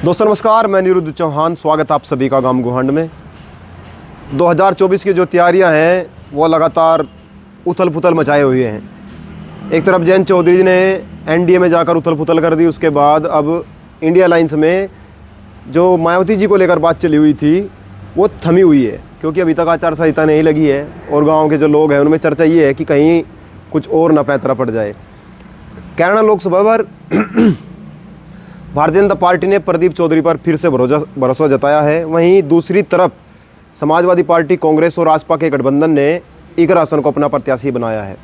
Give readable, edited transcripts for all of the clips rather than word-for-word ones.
दोस्तों नमस्कार, मैं निरुद्ध चौहान। स्वागत आप सभी का गांव गोहंड में। 2024 की जो तैयारियां हैं वो लगातार उथल पुथल मचाए हुए हैं। एक तरफ जयंत चौधरी ने एनडीए में जाकर उथल पुथल कर दी, उसके बाद अब इंडिया अलायंस में जो मायावती जी को लेकर बात चली हुई थी वो थमी हुई है, क्योंकि अभी तक आचार संहिता नहीं लगी है और गाँव के जो लोग हैं उनमें चर्चा ये है कि कहीं कुछ और न पैंतरा पड़ जाए। कैराना लोकसभा पर भारतीय जनता पार्टी ने प्रदीप चौधरी पर फिर से भरोसा जताया है। वहीं दूसरी तरफ समाजवादी पार्टी, कांग्रेस और रासपा के गठबंधन ने इकर हसन को अपना प्रत्याशी बनाया है।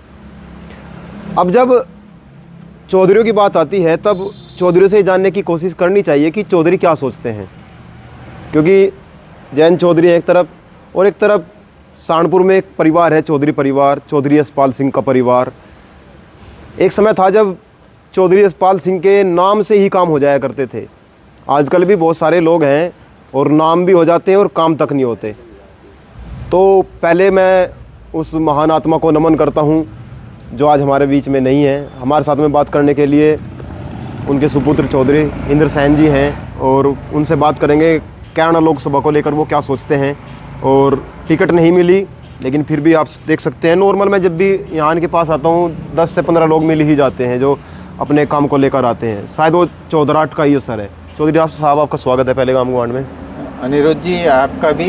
अब जब चौधरियों की बात आती है तब चौधरी से जानने की कोशिश करनी चाहिए कि चौधरी क्या सोचते हैं, क्योंकि जयंत चौधरी एक तरफ और एक तरफ सहारनपुर में एक परिवार है, चौधरी परिवार, चौधरी यशपाल सिंह का परिवार। एक समय था जब चौधरी यशपाल सिंह के नाम से ही काम हो जाया करते थे। आजकल भी बहुत सारे लोग हैं और नाम भी हो जाते हैं और काम तक नहीं होते। तो पहले मैं उस महान आत्मा को नमन करता हूं जो आज हमारे बीच में नहीं है। हमारे साथ में बात करने के लिए उनके सुपुत्र चौधरी इंद्रसेन जी हैं और उनसे बात करेंगे कैराना लोकसभा को लेकर वो क्या सोचते हैं। और टिकट नहीं मिली, लेकिन फिर भी आप देख सकते हैं नॉर्मल मैं जब भी यहाँ के पास आता हूँ 10 से 15 लोग मिल ही जाते हैं जो अपने काम को लेकर आते हैं। शायद वो चौधराट का ही असर है। चौधरी साहब, आपका स्वागत है पहले गाँव गोहंड में। अनिरुद्ध जी, आपका भी,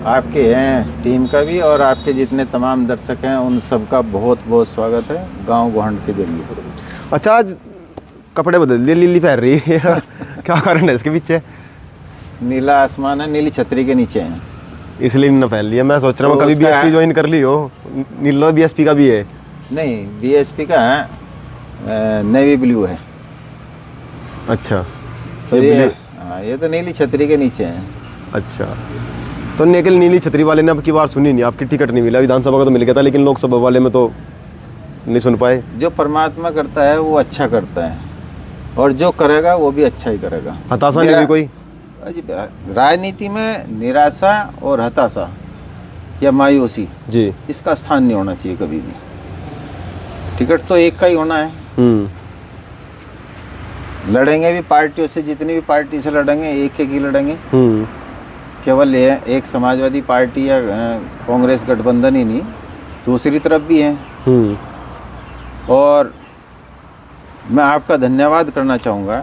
आपके हैं टीम का भी, और आपके जितने तमाम दर्शक हैं उन सबका बहुत बहुत स्वागत है गांव गोहंड के जरिए। अच्छा, आज कपड़े बदल दिए, लीली पहन रही है क्या कारण है इसके पीछे? नीला आसमान है, नीली छतरी के नीचे हैं, इसलिए न पहन लिया। मैं सोच रहा हूँ कभी बीएसपी ज्वाइन कर ली हो। नीला बीएसपी का भी है? नहीं, बीएसपी का है, नेवी ब्लू है। अच्छा, तो ये तो नीली छतरी के नीचे है। अच्छा, तो निकल नीली छतरी वाले ने अब की बार सुनी नहीं, आपकी टिकट नहीं मिला। विधानसभा का तो मिल गया था, लेकिन लोकसभा वाले में तो नहीं सुन पाए। जो परमात्मा करता है वो अच्छा करता है, और जो करेगा वो भी अच्छा ही करेगा। हताशा नहीं हुई कोई? राजनीति में निराशा और हताशा या मायूसी जी, इसका स्थान नहीं होना चाहिए कभी भी। टिकट तो एक का ही होना है। लड़ेंगे भी पार्टियों से, जितनी भी पार्टी से लड़ेंगे एक एक ही लड़ेंगे। केवल ये एक समाजवादी पार्टी या कांग्रेस गठबंधन ही नहीं, दूसरी तरफ भी है। और मैं आपका धन्यवाद करना चाहूँगा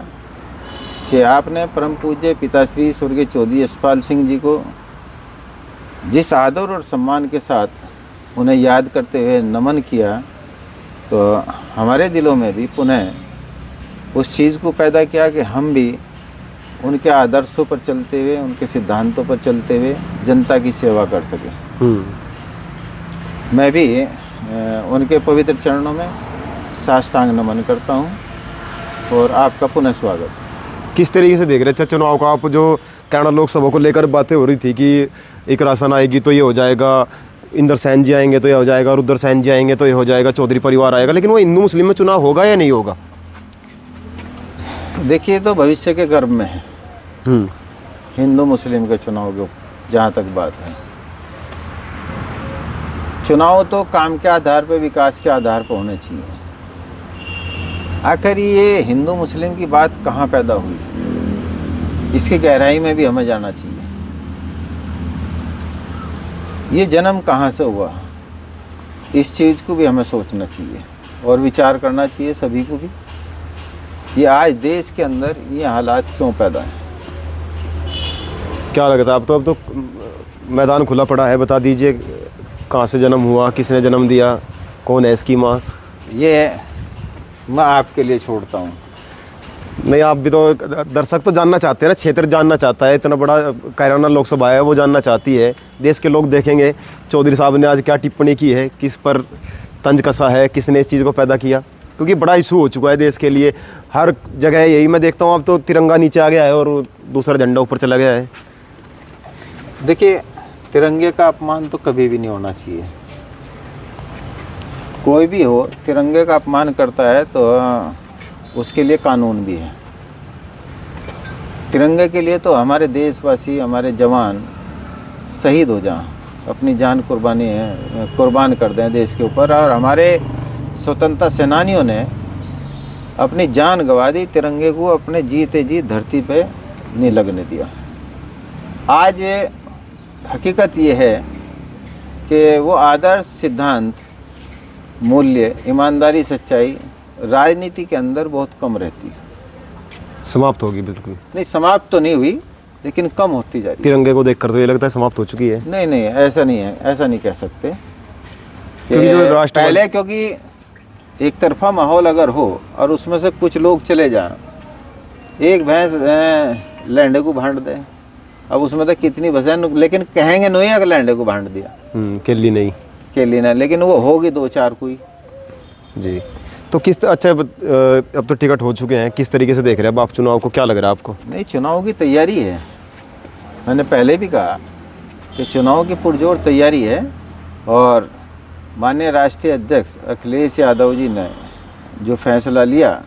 कि आपने परम पूज्य पिताश्री स्वर्गीय चौधरी यशपाल सिंह जी को जिस आदर और सम्मान के साथ उन्हें याद करते हुए नमन किया, तो हमारे दिलों में भी पुनः उस चीज़ को पैदा किया कि हम भी उनके आदर्शों पर चलते हुए, उनके सिद्धांतों पर चलते हुए जनता की सेवा कर सकें। मैं भी उनके पवित्र चरणों में साष्टांग नमन करता हूं और आपका पुनः स्वागत। किस तरीके से देख रहे हैं चुनाव का आप? जो कैराना लोकसभा को लेकर बातें हो रही थी कि एक राशन आएगी तो ये हो जाएगा, इंद्रसेन जी आएंगे तो ये हो जाएगा, रुद्रसेन जी आएंगे तो ये हो जाएगा, चौधरी परिवार आएगा, लेकिन वो हिंदू मुस्लिम में चुनाव होगा या नहीं होगा? देखिए, तो भविष्य के गर्भ में है हिंदू मुस्लिम के चुनाव के, जहाँ तक बात है। चुनाव तो काम के आधार पर, विकास के आधार पर होने चाहिए। आखिर ये हिंदू मुस्लिम की बात कहाँ पैदा हुई, इसकी गहराई में भी हमें जाना चाहिए। ये जन्म कहाँ से हुआ, इस चीज़ को भी हमें सोचना चाहिए और विचार करना चाहिए सभी को भी। ये आज देश के अंदर ये हालात क्यों पैदा हैं? क्या लगता है आप? तो अब तो मैदान खुला पड़ा है, बता दीजिए कहाँ से जन्म हुआ, किसने जन्म दिया, कौन है इसकी माँ? ये मैं आपके लिए छोड़ता हूँ। नहीं, आप भी तो, दर्शक तो जानना चाहते हैं ना, क्षेत्र जानना चाहता है। इतना बड़ा कैराना लोकसभा है, वो जानना चाहती है। देश के लोग देखेंगे चौधरी साहब ने आज क्या टिप्पणी की है, किस पर तंज कसा है, किसने इस चीज़ को पैदा किया, क्योंकि बड़ा इशू हो चुका है देश के लिए। हर जगह यही मैं देखता हूँ। अब तो तिरंगा नीचे आ गया है और दूसरा झंडा ऊपर चला गया है। देखिए, तिरंगे का अपमान तो कभी भी नहीं होना चाहिए। कोई भी हो, तिरंगे का अपमान करता है तो उसके लिए कानून भी है। तिरंगे के लिए तो हमारे देशवासी, हमारे जवान शहीद हो जाएं, अपनी जान कुर्बान कर दें देश के ऊपर। और हमारे स्वतंत्रता सेनानियों ने अपनी जान गंवा दी तिरंगे को अपने जीते जी धरती पे नहीं लगने दिया। आज हकीकत ये है कि वो आदर्श, सिद्धांत, मूल्य, ईमानदारी, सच्चाई राजनीति के अंदर बहुत कम रहती है। समाप्त होगी बिल्कुल। नहीं, समाप्त तो नहीं हुई, लेकिन कम होती जा रही है। तिरंगे को देखकर तो ये लगता है समाप्त हो चुकी है। नहीं नहीं, ऐसा नहीं है, ऐसा नहीं कह सकते। क्योंकि जो राष्ट्रवादी पहले, क्योंकि एक तरफा माहौल अगर हो और उसमें से कुछ लोग चले जाएं, एक भैंस लैंडे को भांड दे, अब उसमें तो कितनी भैंसें, लेकिन कहेंगे नहीं अगर लैंडे को भांड दिया, केली नहीं, केली ना, लेकिन वो होगी 2-4 कोई। जी। तो किस अच्छा अब तो टिकट हो चुके हैं, किस तरीके से देख रहे हैं अब आप चुनाव को, क्या लग रहा है आपको? नहीं, चुनाव की तैयारी है। मैंने पहले भी कहा कि चुनाव की पुरजोर तैयारी है और माननीय राष्ट्रीय अध्यक्ष अखिलेश यादव जी ने जो फैसला लिया,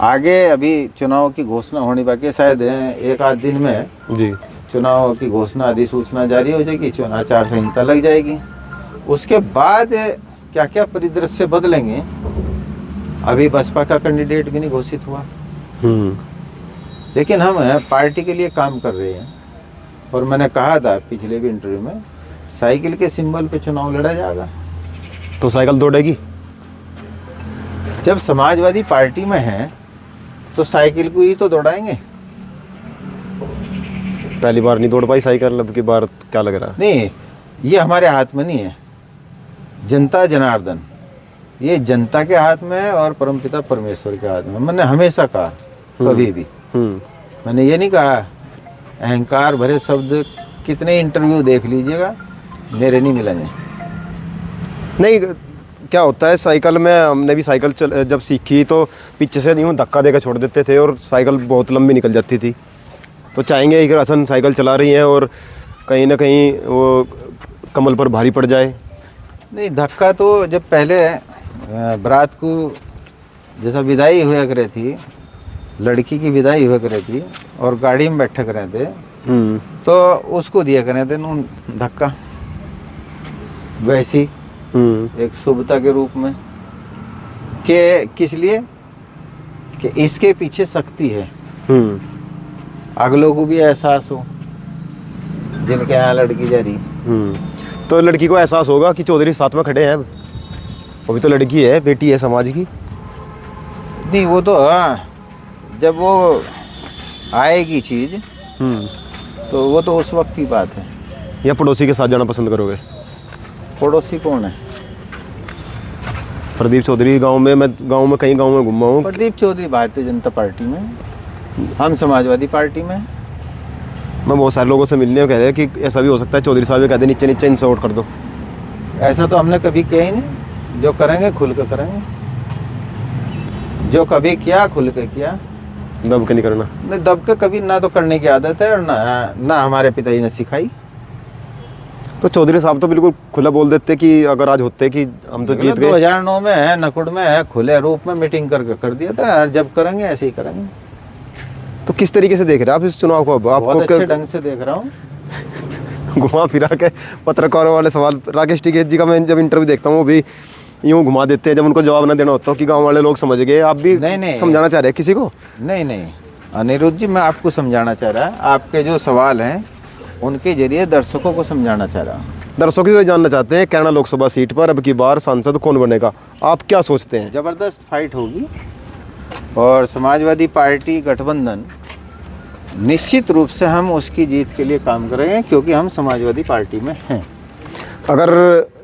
आगे अभी चुनाव की घोषणा होने बाकी है, शायद 1-8 दिन में जी चुनाव की घोषणा, अधिसूचना जारी हो जाएगी, चुनाव आचार संहिता लग जाएगी। उसके बाद क्या क्या परिदृश्य बदलेंगे, अभी बसपा का कैंडिडेट भी नहीं घोषित हुआ, लेकिन हम पार्टी के लिए काम कर रहे हैं। और मैंने कहा था पिछले भी इंटरव्यू में, साइकिल के सिंबल पे चुनाव लड़ा जाएगा। तो साइकिल दौड़ेगी? जब समाजवादी पार्टी में है तो साइकिल को ही तो दौड़ाएंगे। पहली बार नहीं दौड़ पाई साइकिल, अब की बार क्या लग रहा है? नहीं, ये हमारे हाथ में नहीं है। जनता जनार्दन, ये जनता के हाथ में है और परमपिता परमेश्वर के हाथ में। मैंने हमेशा कहा, कभी भी मैंने ये नहीं कहा, अहंकार भरे शब्द कितने इंटरव्यू देख लीजिएगा, मेरे नहीं मिलेंगे। नहीं, क्या होता है साइकिल में, हमने भी साइकिल जब सीखी तो पीछे से यूँ धक्का देकर छोड़ देते थे और साइकिल बहुत लंबी निकल जाती थी। तो चाहेंगे एक रसन साइकिल चला रही हैं और कहीं ना कहीं वो कमल पर भारी पड़ जाए। नहीं, धक्का तो जब पहले बारात को जैसा विदाई हुआ करे थी, लड़की की विदाई हुआ करे थी और गाड़ी में बैठे करे थे, तो उसको दिया करे थे नून धक्का, वैसी एक शुभता के रूप में, कि किस लिए कि इसके पीछे शक्ति है, अगलों को भी एहसास हो जिनके यहाँ लड़की जा रही। तो लड़की को एहसास होगा कि चौधरी साथ में खड़े हैं, अभी तो लड़की है, बेटी है समाज की। नहीं, वो तो जब वो आएगी चीज तो वो तो उस वक्त की बात है। या पड़ोसी के साथ जाना पसंद करोगे? पड़ोसी कौन है? प्रदीप चौधरी गांव में, मैं गांव में कई गांव में घूमा हूँ। प्रदीप चौधरी भारतीय जनता पार्टी में, हम समाजवादी पार्टी में। मैं बहुत सारे लोगों से मिलने को कह रहे हैं कि ऐसा भी हो सकता है चौधरी साहब ये कहते हैं नीचे नीचे इनसे वोट कर दो। ऐसा तो हमने कभी किया ही नहीं। जो करेंगे खुल के करेंगे, जो कभी किया खुल के किया, दब के नहीं करना। नहीं, दब के कभी ना तो करने की आदत है और ना हमारे पिताजी ने सिखाई। तो चौधरी साहब तो बिल्कुल खुला बोल देते कि अगर आज होते कि हम तो जीत गए। 2009 में नकुड़ में खुले रूप में मीटिंग करके कर दिया था, जब करेंगे ऐसे ही करेंगे। तो किस तरीके से देख रहे हैं आप इस चुनाव को? अब आपको बहुत अच्छे ढंग से देख रहा हूँ। घुमा फिरा के पत्रकारों वाले सवाल, राकेश टिकैत जी का मैं जब इंटरव्यू देखता हूँ वो भी यूँ घुमा देते हैं, जब उनको जवाब ना देना होता कि गांव वाले लोग समझ गए। आप भी नहीं समझाना चाह रहे हैं किसी को? नहीं अनिरुद्ध जी, मैं आपको समझाना चाह रहा, आपके जो सवाल हैं उनके जरिए दर्शकों को समझाना चाह रहा हूँ। दर्शक भी जानना चाहते हैं कैरना लोकसभा सीट पर अब की बार सांसद कौन बनेगा, आप क्या सोचते हैं? जबरदस्त फाइट होगी और समाजवादी पार्टी गठबंधन निश्चित रूप से हम उसकी जीत के लिए काम करेंगे, क्योंकि हम समाजवादी पार्टी में हैं। अगर,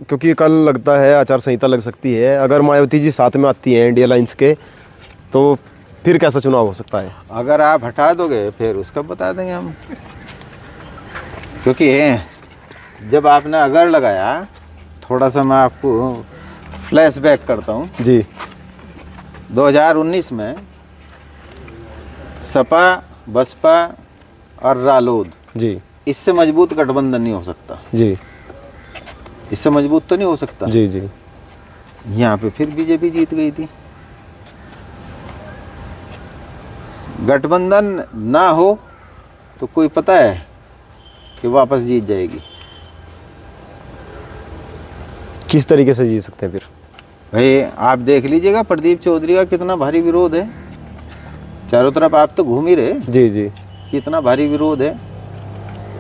क्योंकि कल लगता है आचार संहिता लग सकती है, अगर मायावती जी साथ में आती हैं इंडिया लाइंस के, तो फिर कैसा चुनाव हो सकता है? अगर आप हटा दोगे फिर उसका बता देंगे हम, क्योंकि जब आपने अगर लगाया, थोड़ा सा मैं आपको फ्लैशबैक करता हूँ जी। 2019 में सपा, बसपा और रालोद जी, इससे मजबूत गठबंधन नहीं हो सकता जी, इससे मजबूत तो नहीं हो सकता जी जी। यहाँ पे फिर बीजेपी जीत गई थी। गठबंधन ना हो तो कोई पता है कि वापस जीत जाएगी। किस तरीके से जीत सकते हैं फिर? भाई आप देख लीजिएगा, प्रदीप चौधरी का कितना भारी विरोध है, चारों तरफ आप तो घूम ही रहे, जी जी कितना भारी विरोध है।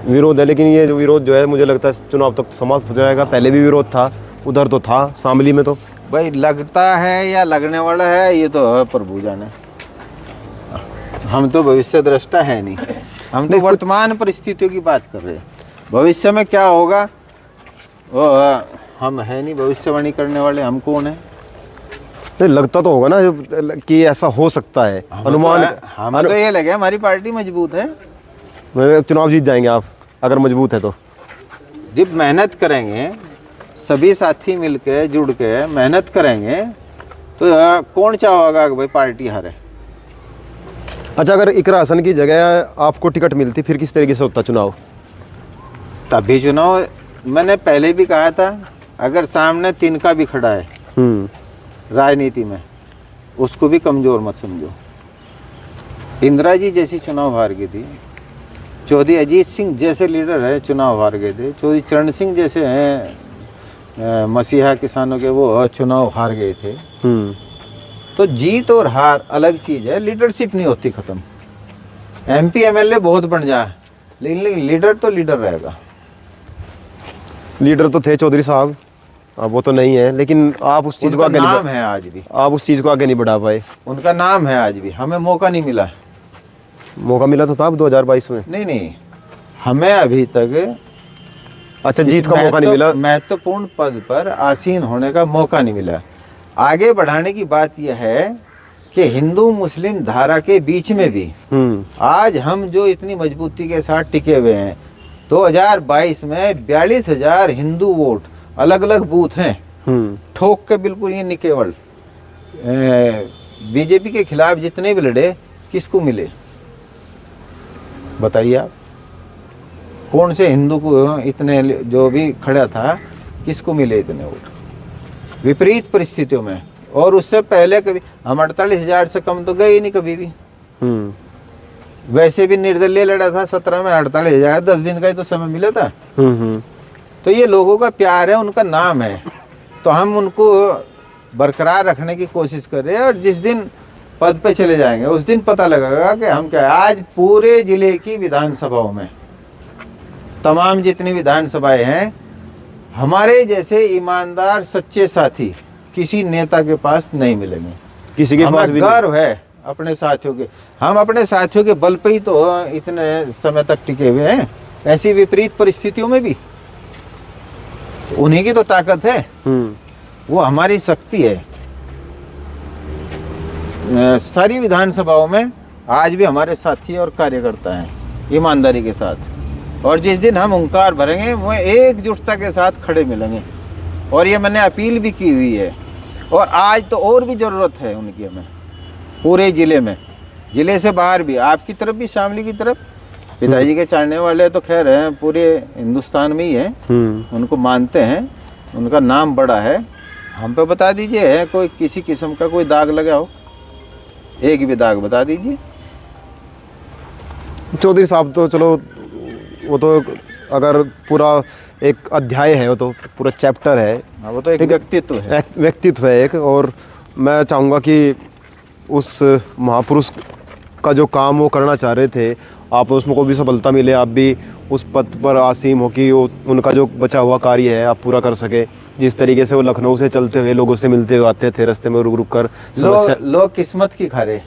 विरोध है, लेकिन ये जो विरोध जो है मुझे लगता है चुनाव तक समाप्त हो जाएगा। पहले भी विरोध था, उधर तो था शामली में। तो भाई लगता है या लगने वाला है ये तो है प्रभु जाने, हम तो भविष्य दृष्टा है नहीं, हम तो वर्तमान परिस्थितियों की बात कर रहे हैं। भविष्य में क्या होगा वो हम है नहीं भविष्यवाणी करने वाले, हम कौन है। नहीं, लगता तो होगा ना कि ऐसा हो सकता है, अनुमान। हमें तो ये लगे हमारी पार्टी मजबूत है, चुनाव जीत जाएंगे आप अगर मजबूत है तो। जब मेहनत करेंगे सभी साथी मिलके जुड़ के मेहनत करेंगे तो कौन चाहेगा कि भाई पार्टी हारे। अच्छा, अगर इकरा हसन की जगह आपको टिकट मिलती फिर किस तरीके से होता चुनाव? तभी चुनाव, मैंने पहले भी कहा था, अगर सामने तिनका भी खड़ा है राजनीति में, उसको भी कमजोर मत समझो। इंदिरा जी जैसी चुनाव हार गई थी, चौधरी अजीत सिंह जैसे लीडर है चुनाव हार गए थे, चौधरी चरण सिंह जैसे हैं मसीहा किसानों के वो चुनाव हार गए थे। तो जीत और हार अलग चीज है, लीडरशिप नहीं होती खत्म। एमपी एमएलए बहुत बन जाए लेकिन लीडर तो लीडर रहेगा। लीडर तो थे चौधरी साहब, अब वो तो नहीं है, लेकिन आप उस चीज को आगे नाम है आज भी, आप उस चीज को आगे नहीं बढ़ा पाए। उनका नाम है आज भी, हमें मौका नहीं मिला। मौका मिला तो था 2022 में। नहीं, हमें अभी तक अच्छा, जीत का मौका नहीं मिला, महत्वपूर्ण पद पर आसीन होने का मौका नहीं मिला। आगे बढ़ाने की बात यह है कि हिंदू मुस्लिम धारा के बीच में भी आज हम जो इतनी मजबूती के साथ टिके हुए हैं, 2022 में 42,000 हिंदू वोट अलग अलग बूथ हैं, ठोक के बिल्कुल ये नहीं केवल बीजेपी के खिलाफ जितने भी लड़े किसको मिले बताइए आप? कौन से हिंदू को इतने जो भी खड़ा था किसको मिले इतने वोट? विपरीत परिस्थितियों में। और उससे पहले कभी हम 48,000 से कम तो गए ही नहीं कभी भी। वैसे भी निर्दलीय लड़ा था 17 में 48,000, 10 दिन का ही तो समय मिला था। तो ये लोगों का प्यार है, उनका नाम है, तो हम उनको बरकरार रखने की कोशिश कर रहे हैं। और जिस दिन पद पे चले जाएंगे उस दिन पता लगेगा कि हम क्या है। आज पूरे जिले की विधानसभाओं में तमाम जितनी विधानसभाएं हैं, हमारे जैसे ईमानदार सच्चे साथी किसी नेता के पास नहीं मिलेंगे। किसी के पास भी गर्व है अपने साथियों के, हम अपने साथियों के बल पे ही तो इतने समय तक टिके हुए हैं, ऐसी विपरीत परिस्थितियों में भी। तो उन्हीं की तो ताकत है, वो हमारी शक्ति है। सारी विधानसभाओं में आज भी हमारे साथी और कार्यकर्ता हैं ईमानदारी के साथ। और जिस दिन हम हुंकार भरेंगे वो एकजुटता के साथ खड़े मिलेंगे। और ये मैंने अपील भी की हुई है, और आज तो और भी ज़रूरत है उनकी हमें पूरे ज़िले में, ज़िले से बाहर भी, आपकी तरफ भी, शामली की तरफ। पिताजी के चाहने वाले तो खैर हैं पूरे हिंदुस्तान में ही हैं, उनको मानते हैं, उनका नाम बड़ा है। हम पे बता दीजिए है कोई किसी किस्म का कोई दाग लगा हो, एक भी दाग बता दीजिए। चौधरी साहब तो चलो वो तो अगर पूरा एक अध्याय है, वो तो पूरा चैप्टर है, वो तो एक व्यक्तित्व है, व्यक्तित्व है एक। और मैं चाहूँगा कि उस महापुरुष का जो काम वो करना चाह रहे थे, आप उसमें को भी सफलता मिले, आप भी उस पद पर आसीम हो कि उनका जो बचा हुआ कार्य है आप पूरा कर सके। जिस तरीके से वो लखनऊ से चलते हुए लोगों से मिलते हुए आते थे, रास्ते में रुक रुक कर लोग किस्मत की खा रहे,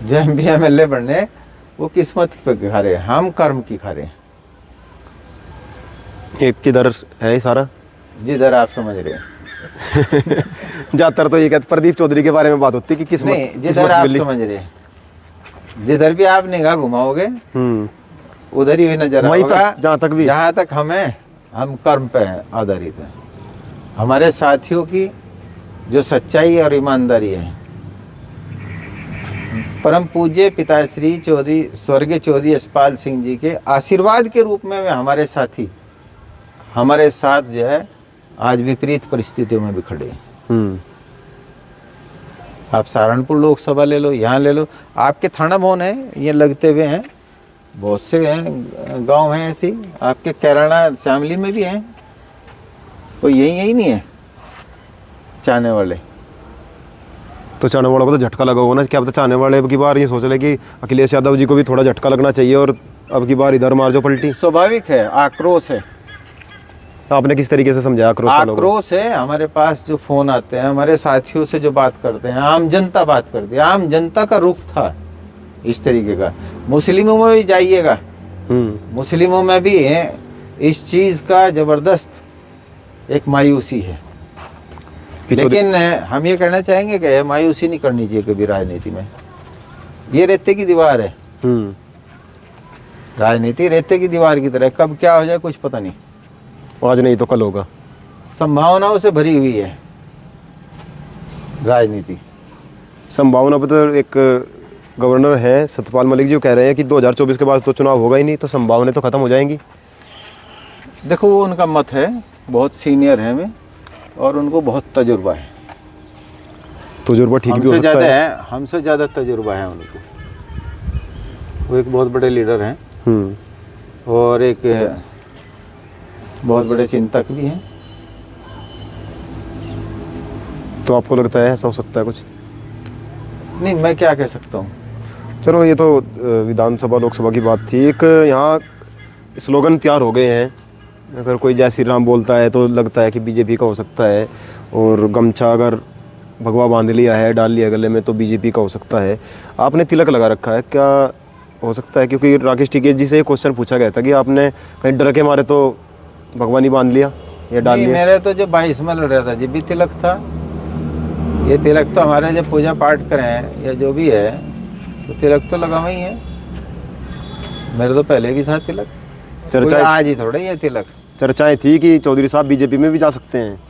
जो एमपी एमएलए बनने वो किस्मत पे खा रहे, हम कर्म की खा रहे। एक किधर है सारा, जिधर आप समझ रहे हैं। ज्यादातर तो ये कहते प्रदीप चौधरी के बारे में बात होती कि किस्मत, नहीं, जिधर आप समझ रहे हैं, जिधर भी आप निगाह घुमाओगे उधर ही नजर आएगा। जहाँ तक हम कर्म पे आधारित है। हमारे साथियों की जो सच्चाई और ईमानदारी है, परम पूज्य पिताश्री चौधरी स्वर्गीय चौधरी यशपाल सिंह जी के आशीर्वाद के रूप में हमारे साथी हमारे साथ जो है आज विपरीत परिस्थितियों में भी खड़े हैं। आप सहारनपुर लोकसभा ले लो, यहाँ ले लो, आपके थाना भवन है, ये लगते हुए हैं, बहुत से हैं गांव हैं ऐसे, आपके कैराना शामली में भी हैं, कोई यही नहीं है चाहने वाले। तो चाहने वालों को तो झटका लगा होगा ना, क्या पता चाहने वाले अब की बार ये सोच रहे कि अखिलेश यादव जी को भी थोड़ा झटका लगना चाहिए और अब की बार इधर मार जो पलटी। स्वाभाविक है, आक्रोश है। आपने किस तरीके से समझाया आक्रोश वालों को? आक्रोश है। हमारे पास जो फोन आते हैं, हमारे साथियों से जो बात करते हैं, आम जनता बात करती है, आम जनता का रुख था इस तरीके का। मुस्लिमों में भी जाइएगा, मुस्लिमों में भी इस चीज का जबरदस्त एक मायूसी है। लेकिन हम ये कहना चाहेंगे कि मायूसी नहीं करनी चाहिए कभी राजनीति में। ये रेते की दीवार है, राजनीति रेते की दीवार की तरह, कब क्या हो जाए कुछ पता नहीं। आज नहीं तो कल होगा। संभावनाओं से भरी हुई है राजनीति। संभावना पर तो एक गवर्नर है सत्यपाल मलिक जी, वो कह रहे हैं कि 2024 के बाद तो चुनाव होगा ही नहीं, तो संभावनाएं तो खत्म हो जाएंगी। देखो वो उनका मत है, बहुत सीनियर है वे और उनको बहुत तजुर्बा है। तजुर्बा ठीक भी हो सकता है। हमसे ज़्यादा तजुर्बा है उनको। वो एक बहुत बड़े लीडर हैं और एक बहुत बड़े चिंतक भी हैं। तो आपको लगता है ऐसा हो सकता है कुछ? नहीं, मैं क्या कह सकता हूँ। चलो ये तो विधानसभा लोकसभा की बात थी। एक यहाँ स्लोगन तैयार हो गए हैं, अगर कोई जय श्री राम बोलता है तो लगता है कि बीजेपी का हो सकता है, और गमछा अगर भगवा बांध लिया है, डाल लिया गले में, तो बीजेपी का हो सकता है। आपने तिलक लगा रखा है, क्या हो सकता है? क्योंकि राकेश टिकैत जी से ये क्वेश्चन पूछा गया था कि आपने कहीं डर के मारे तो भगवा नहीं बांध लिया या डाल लिया? मेरे तो जो 22 में लड़ रहा था जब भी तिलक था। ये तिलक तो हमारे जब पूजा पाठ करें या जो भी है तो तिलक तो लगा ही है। मेरे तो पहले भी था तिलक, चर्चा आज ही थोड़ा ये तिलक। चर्चाएं थी कि चौधरी साहब बीजेपी में भी जा सकते हैं।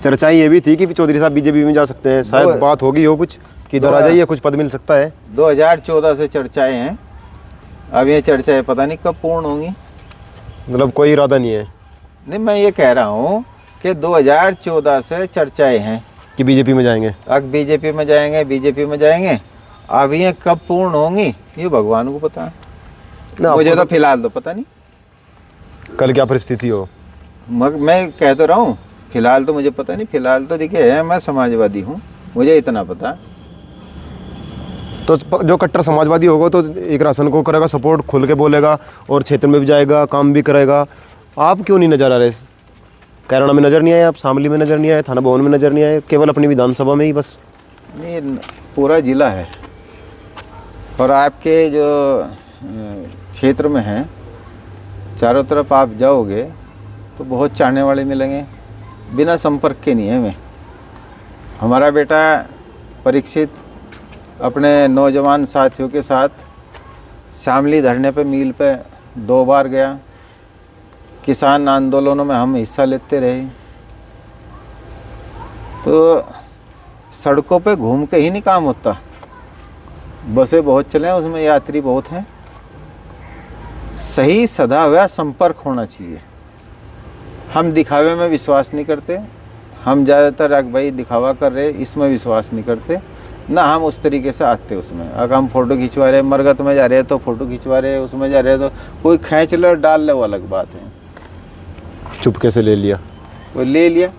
चर्चाएं ये भी थी कि चौधरी साहब बीजेपी में जा सकते हैं। शायद बात होगी हो कुछ कि इधर आ जाइए, कुछ पद मिल सकता है। 2014 से चर्चाएं हैं। अब ये चर्चाएं पता नहीं कब पूर्ण होंगी। मतलब कोई इरादा नहीं है? नहीं, मैं ये कह रहा हूँ कि 2014 से चर्चाएं हैं कि बीजेपी में जाएंगे। अब बीजेपी में जाएंगे, बीजेपी में जाएंगे। अब ये कब पूर्ण होंगी ये भगवान को पता है। मुझे तो फिलहाल तो पता नहीं कल क्या परिस्थिति हो। मैं कह तो रहा हूँ, फिलहाल तो मुझे पता नहीं। फिलहाल तो देखिए मैं समाजवादी हूँ, मुझे इतना पता। तो जो कट्टर समाजवादी होगा तो एक राशन को करेगा सपोर्ट, खुल के बोलेगा और क्षेत्र में भी जाएगा, काम भी करेगा। आप क्यों नहीं नजर आ रहे? कैराना में नजर नहीं आए, आप शामली में नजर नहीं आए, थाना भवन में नजर नहीं आए, केवल अपनी विधानसभा में ही बस? नहीं, पूरा जिला है और आपके जो क्षेत्र में है चारों तरफ आप जाओगे तो बहुत चाहने वाले मिलेंगे। बिना संपर्क के नहीं है। मैं हमारा बेटा परीक्षित अपने नौजवान साथियों के साथ शामली धरने पे मील पे 2 बार गया। किसान आंदोलनों में हम हिस्सा लेते रहे। तो सड़कों पे घूम के ही नहीं काम होता। बसें बहुत चले हैं, उसमें यात्री बहुत हैं। सही सदा हुआ संपर्क होना चाहिए। हम दिखावे में विश्वास नहीं करते। हम ज़्यादातर भाई दिखावा कर रहे इसमें विश्वास नहीं करते ना। हम उस तरीके से आते उसमें। अगर हम फ़ोटो खिंचवा रहे, मरगत में जा रहे हैं तो फ़ोटो खिंचवा रहे, उसमें जा रहे हैं तो कोई खींच ले और डाल ले, वो अलग बात है। चुपके से ले लिया, कोई ले लिया।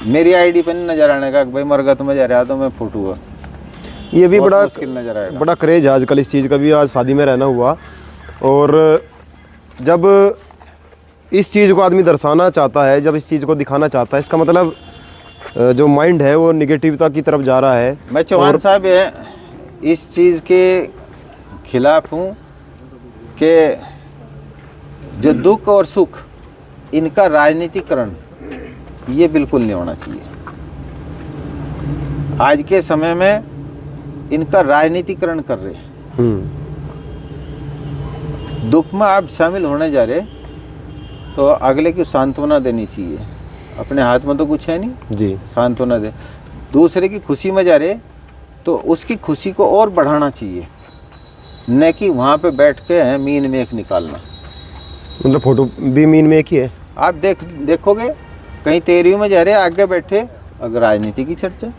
मेरी आईडी पर नहीं नजर आने का भाई मरगत में जा रहा तो मैं फोटो हुआ। ये भी बड़ा मुश्किल नजर आएगा। बड़ा क्रेज है आजकल इस चीज़ का भी। आज शादी में रहना हुआ और जब इस चीज़ को आदमी दर्शाना चाहता है, जब इस चीज़ को दिखाना चाहता है, इसका मतलब जो माइंड है वो निगेटिविटी की तरफ जा रहा है। मैं चौहान साहब इस चीज़ के खिलाफ हूँ कि जो दुख और सुख इनका राजनीतिकरण ये बिल्कुल नहीं होना चाहिए। आज के समय में इनका राजनीतिकरण कर रहे हैं। दुख में आप शामिल होने जा रहे तो अगले की सांत्वना देनी चाहिए। अपने हाथ में तो कुछ है नहीं जी, सांत्वना दे। दूसरे की खुशी में जा रहे तो उसकी खुशी को और बढ़ाना चाहिए, न कि वहाँ पे बैठ के मीन में एक निकालना। मतलब फोटो भी मीन में एक ही है। आप देखोगे कहीं तेरियों में जा रहे आगे बैठे, अगर राजनीति की चर्चा।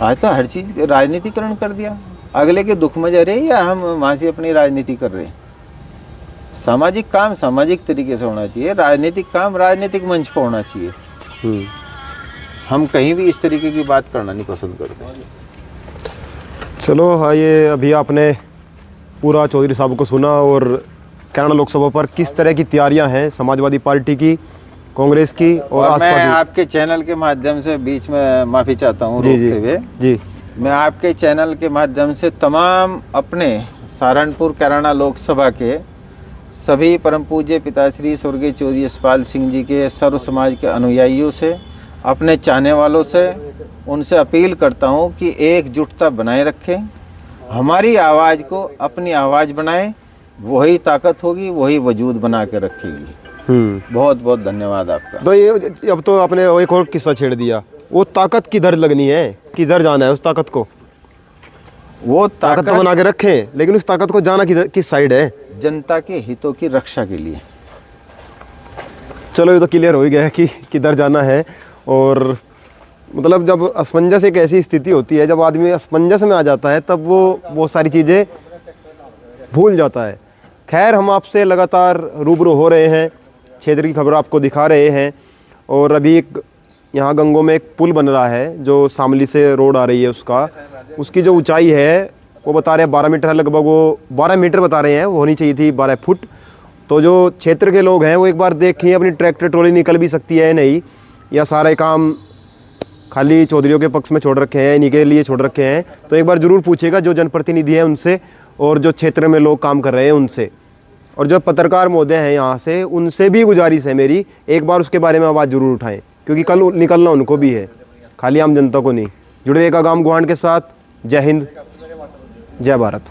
आज तो हर चीज राजनीतिकरण कर दिया। अगले के दुख में जा रहे या हम वहाँ से अपनी राजनीति कर रहे हैं। सामाजिक काम सामाजिक तरीके से होना चाहिए, राजनीतिक काम राजनीतिक मंच पर होना चाहिए। हम कहीं भी इस तरीके की बात करना नहीं पसंद करते। चलो हाँ, ये अभी आपने पूरा चौधरी साहब को सुना और कैराना लोकसभा पर किस तरह की तैयारियां हैं समाजवादी पार्टी की, कांग्रेस की और और मैं आसपा आपके चैनल के माध्यम से बीच में माफ़ी चाहता हूँ की। जी रोकते हुए। जी मैं आपके चैनल के माध्यम से तमाम अपने सहारनपुर कैराना लोकसभा के सभी परम पूज्य पिताश्री स्वर्गीय चौधरी यशपाल सिंह जी के सर्व समाज के अनुयायियों से, अपने चाहने वालों से, उनसे अपील करता हूं कि एकजुटता बनाए रखें, हमारी आवाज़ को अपनी आवाज़ बनाएं, वही ताकत होगी, वही वजूद बना के रखेगी। बहुत बहुत धन्यवाद आपका। तो ये अब तो आपने एक और किस्सा छेड़ दिया, वो ताकत किधर लगनी है, किधर जाना है उस ताकत को? वो ताकत तो बना के रखें, लेकिन उस ताकत को जाना किधर, किस साइड है? जनता के हितों की रक्षा के लिए। चलो ये तो क्लियर हो ही गया कि किधर जाना है। और मतलब जब असमंजस एक ऐसी स्थिति होती है, जब आदमी असमंजस में आ जाता है, तब वो बहुत सारी चीज़ें भूल जाता है। खैर, हम आपसे लगातार रूबरू हो रहे हैं, क्षेत्र की खबर आपको दिखा रहे हैं। और अभी एक यहाँ गंगों में एक पुल बन रहा है जो शामली से रोड आ रही है, उसकी जो ऊंचाई है वो बता रहे हैं 12 मीटर है लगभग, वो 12 मीटर बता रहे हैं, वो होनी चाहिए थी 12 फुट। तो जो क्षेत्र के लोग हैं वो एक बार देखें अपनी ट्रैक्टर ट्रॉली निकल भी सकती है नहीं, या सारे काम खाली चौधरियों के पक्ष में छोड़ रखे हैं, इन्हीं के लिए छोड़ रखे हैं। तो एक बार ज़रूर पूछेगा जो जनप्रतिनिधि हैं उनसे, और जो क्षेत्र में लोग काम कर रहे हैं उनसे, और जो पत्रकार महोदय हैं यहाँ से, उनसे भी गुजारिश है मेरी, एक बार उसके बारे में आवाज़ ज़रूर उठाएं, क्योंकि कल निकलना उनको भी है, खाली आम जनता को नहीं। जुड़े रहेगा गांव गुहांड के साथ। जय हिंद, जय भारत।